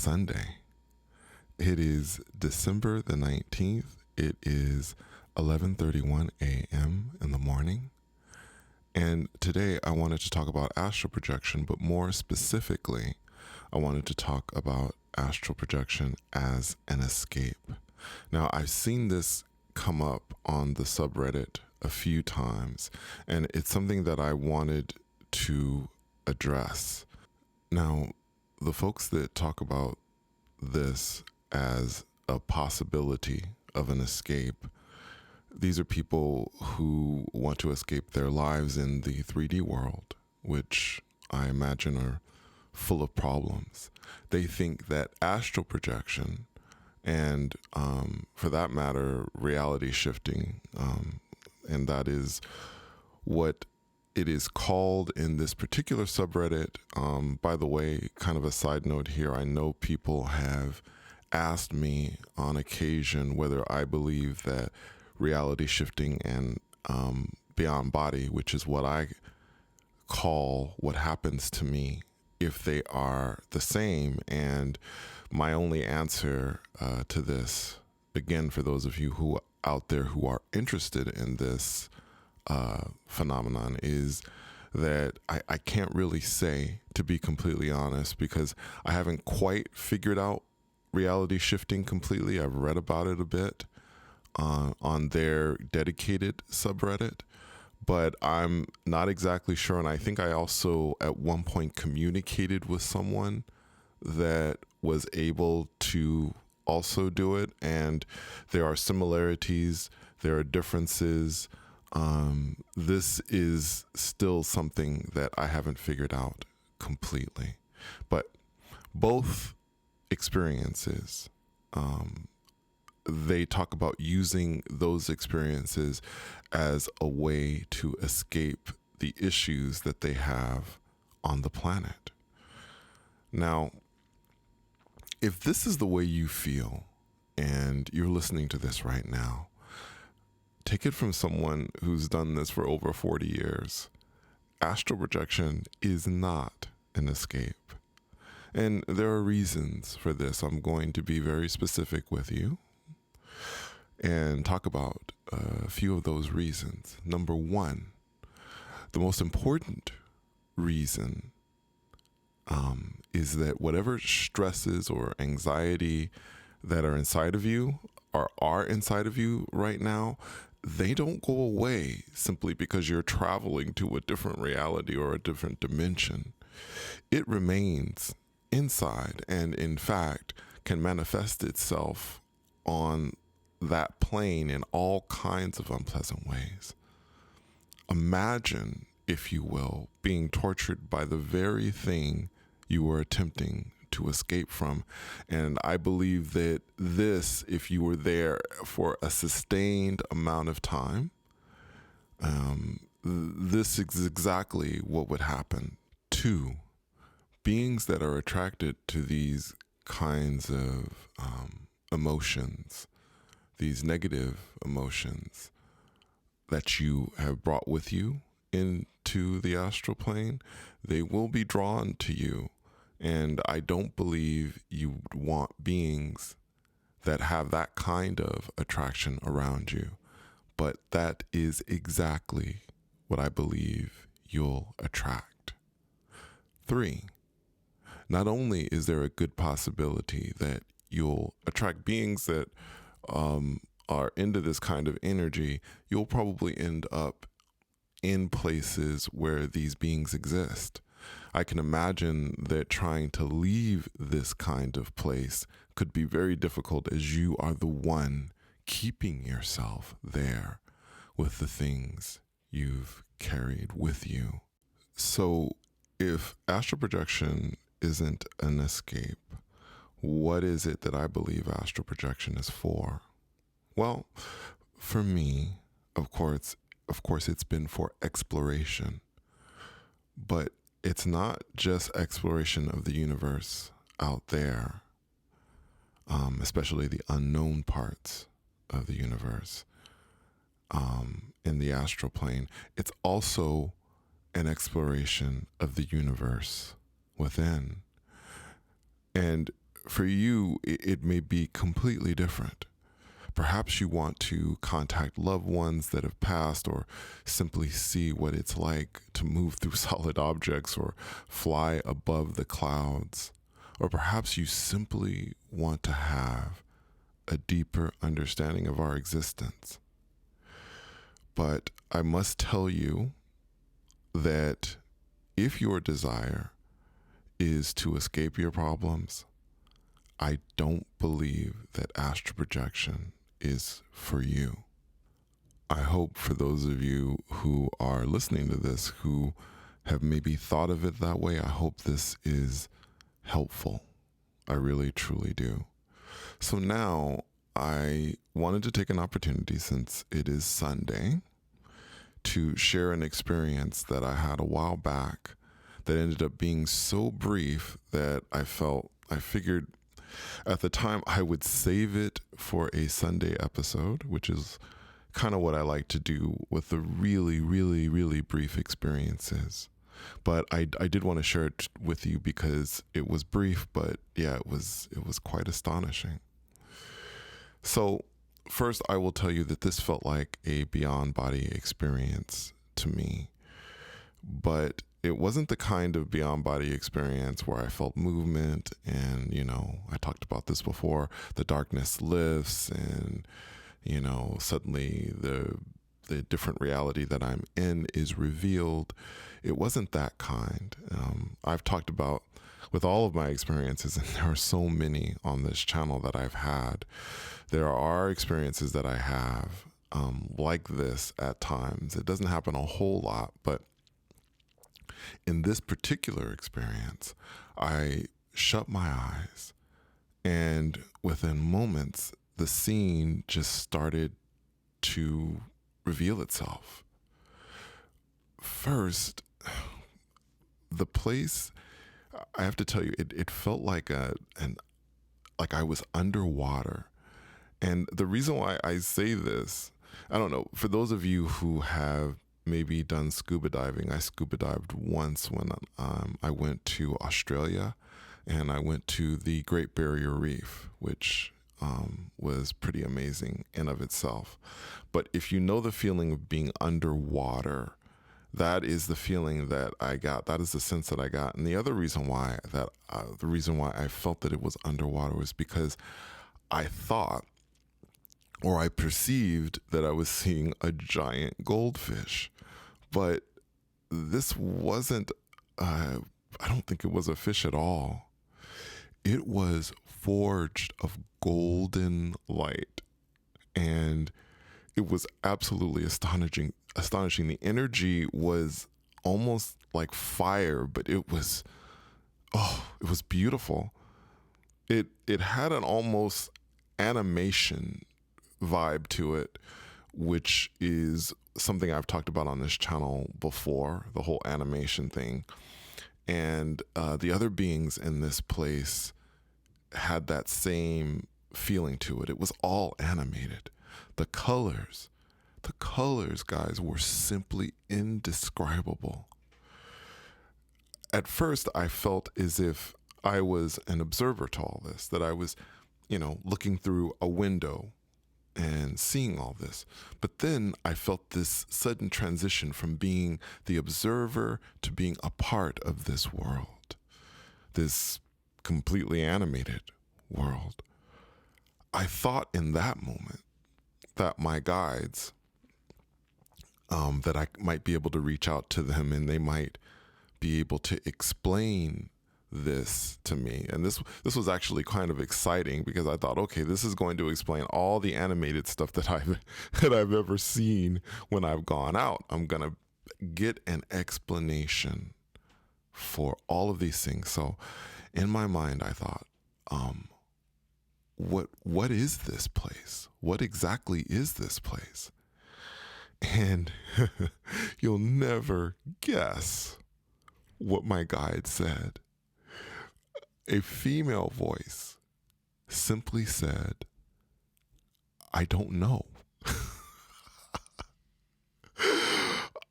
Sunday. It is December the 19th. It is 11:31 a.m. in the morning. And today I wanted to talk about astral projection, but more specifically, I wanted to talk about astral projection as an escape. Now, I've seen this come up on the subreddit a few times, and it's something that I wanted to address. Now, the folks that talk about this as a possibility of an escape, these are people who want to escape their lives in the 3D world, which I imagine are full of problems. They think that astral projection and, for that matter, reality shifting, and that is what it is called in this particular subreddit. By the way, kind of a side note here, I know people have asked me on occasion whether I believe that reality shifting and beyond body, which is what I call what happens to me, if they are the same. And my only answer to this, again, for those of you who out there who are interested in this phenomenon, is that I can't really say, to be completely honest, because I haven't quite figured out reality shifting completely. I've read about it a bit on their dedicated subreddit, but I'm not exactly sure. And I think I also at one point communicated with someone that was able to also do it, and there are similarities, there are differences. This is still something that I haven't figured out completely, but both experiences, they talk about using those experiences as a way to escape the issues that they have on the planet. Now, if this is the way you feel and you're listening to this right now, take it from someone who's done this for over 40 years. Astral projection is not an escape. And there are reasons for this. I'm going to be very specific with you and talk about a few of those reasons. Number one, the most important reason is that whatever stresses or anxiety that are inside of you or are inside of you right now, they don't go away simply because you're traveling to a different reality or a different dimension. It remains inside, and in fact can manifest itself on that plane in all kinds of unpleasant ways. Imagine, if you will, being tortured by the very thing you were attempting to escape from. And I believe that this, if you were there for a sustained amount of time, this is exactly what would happen. Two, beings that are attracted to these kinds of emotions, these negative emotions that you have brought with you into the astral plane, they will be drawn to you. And I don't believe you want beings that have that kind of attraction around you. But that is exactly what I believe you'll attract. Three, not only is there a good possibility that you'll attract beings that are into this kind of energy, you'll probably end up in places where these beings exist. I can imagine that trying to leave this kind of place could be very difficult, as you are the one keeping yourself there with the things you've carried with you. So if astral projection isn't an escape, what is it that I believe astral projection is for? Well, for me, of course, it's been for exploration. But it's not just exploration of the universe out there, especially the unknown parts of the universe in the astral plane. It's also an exploration of the universe within. And for you, it may be completely different. Perhaps you want to contact loved ones that have passed, or simply see what it's like to move through solid objects or fly above the clouds. Or perhaps you simply want to have a deeper understanding of our existence. But I must tell you that if your desire is to escape your problems, I don't believe that astral projection is for you. I hope for those of you who are listening to this who have maybe thought of it that way, I hope this is helpful. I really, truly do. So now I wanted to take an opportunity, since it is Sunday, to share an experience that I had a while back that ended up being so brief that I figured at the time I would save it for a Sunday episode, which is kind of what I like to do with the really, really, really brief experiences. But I did want to share it with you because it was brief, but yeah, it was quite astonishing. So first, I will tell you that this felt like a beyond body experience to me, but it wasn't the kind of beyond body experience where I felt movement and, I talked about this before, the darkness lifts and, suddenly the different reality that I'm in is revealed. It wasn't that kind. I've talked about with all of my experiences, and there are so many on this channel that I've had. There are experiences that I have like this at times. It doesn't happen a whole lot, but in this particular experience, I shut my eyes, and within moments, the scene just started to reveal itself. First, the place, I have to tell you, it felt like like I was underwater. And the reason why I say this, I don't know, for those of you who have maybe done scuba diving, I scuba dived once when I went to Australia, and I went to the Great Barrier Reef, which was pretty amazing in of itself. But if you know the feeling of being underwater, that is the feeling that I got. That is the sense that I got. And the other reason why the reason why I felt that it was underwater was because I thought, or I perceived, that I was seeing a giant goldfish. But this wasn't, I don't think it was a fish at all. It was forged of golden light. And it was absolutely astonishing. The energy was almost like fire, but it was beautiful. It had an almost animation vibe to it, which is something I've talked about on this channel before, the whole animation thing. And the other beings in this place had that same feeling to it. It was all animated. The colors, guys, were simply indescribable. At first, I felt as if I was an observer to all this, that I was, looking through a window and seeing all this. But then I felt this sudden transition from being the observer to being a part of this world, this completely animated world. I thought in that moment that my guides, that I might be able to reach out to them and they might be able to explain this to me. And this was actually kind of exciting, because I thought, okay, this is going to explain all the animated stuff that I've ever seen when I've gone out. I'm going to get an explanation for all of these things. So in my mind, I thought, what is this place? What exactly is this place? And you'll never guess what my guide said. A female voice simply said, "I don't know."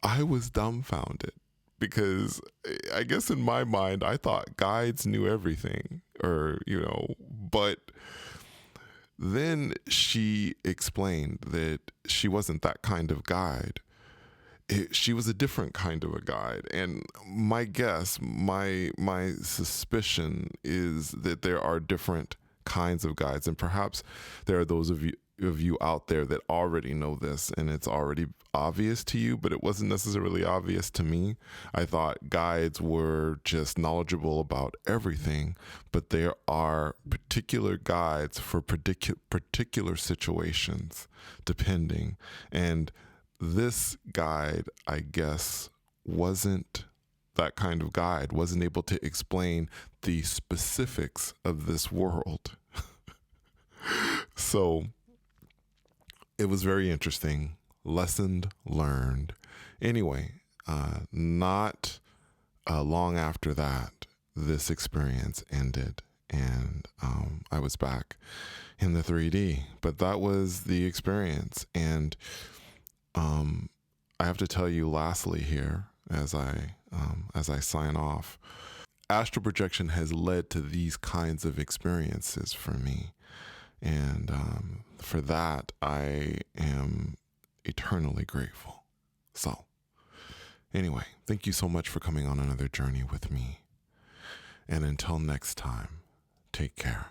I was dumbfounded, because I guess in my mind, I thought guides knew everything, or, But then she explained that she wasn't that kind of guide. She was a different kind of a guide, and my guess, my suspicion is that there are different kinds of guides, and perhaps there are those of you out there that already know this, and it's already obvious to you, but it wasn't necessarily obvious to me. I thought guides were just knowledgeable about everything, but there are particular guides for particular situations, depending, and this guide, I guess, wasn't that kind of guide, wasn't able to explain the specifics of this world. So it was very interesting. Lesson learned. Anyway, not long after that, this experience ended, and I was back in the 3D. But that was the experience, and I have to tell you, lastly, here as I sign off, astral projection has led to these kinds of experiences for me, and for that I am eternally grateful. So, anyway, thank you so much for coming on another journey with me, and until next time, take care.